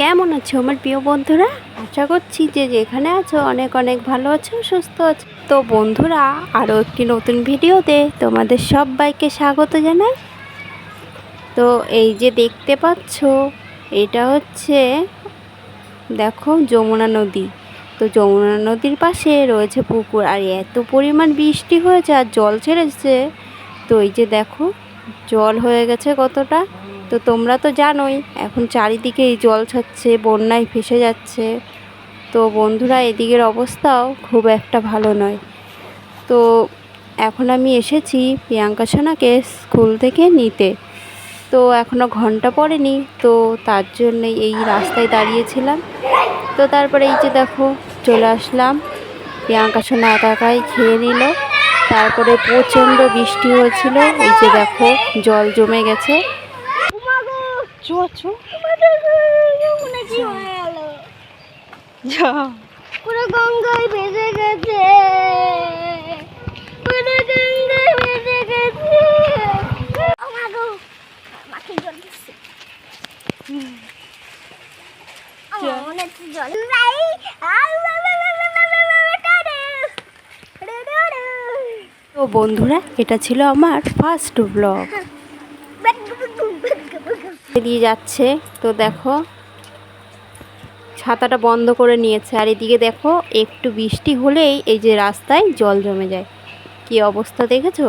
কেমন আছো আমার প্রিয় বন্ধুরা? আশা করছি যে যেখানে আছো অনেক অনেক ভালো আছো, সুস্থ আছো। তো বন্ধুরা, আরও একটি নতুন ভিডিওতে তোমাদের সবাইকে স্বাগত জানাই। তো এই যে দেখতে পাচ্ছ, এটা হচ্ছে দেখো যমুনা নদী। তো যমুনা নদীর পাশে রয়েছে পুকুর, আর এত পরিমাণ বৃষ্টি হয়েছে আর জল ছেড়েছে। তো এই যে দেখো জল হয়ে গেছে কতটা। তো তোমরা তো জানোই এখন চারিদিকে এই জল ছাড়ছে, বন্যায় ভেসে যাচ্ছে। তো বন্ধুরা, এদিকের অবস্থাও খুব একটা ভালো নয়। তো এখন আমি এসেছি প্রিয়াঙ্কা সোনাকে স্কুল থেকে নিতে। তো এখনও ঘন্টা পড়েনি, তো তার জন্যে এই রাস্তায় দাঁড়িয়েছিলাম। তো তারপরে এই যে দেখো চলে আসলাম। প্রিয়াঙ্কা সোনা একা একাই খেয়ে নিল। তারপরে প্রচণ্ড বৃষ্টি হয়েছিল, এই যে দেখো জল জমে গেছে। পুরো গঙ্গায় ভেসে গেছে, পুরো গঙ্গায় ভেসে গেছে। তো বন্ধুরা, এটা ছিল আমার ফার্স্ট ব্লগ। দিয়ে যাচ্ছে, তো দেখো ছাতাটা বন্ধ করে নিয়েছে, আর এদিকে দেখো একটু বৃষ্টি হলেই এই যে রাস্তায় জল জমে যায়। কি অবস্থা দেখেছো?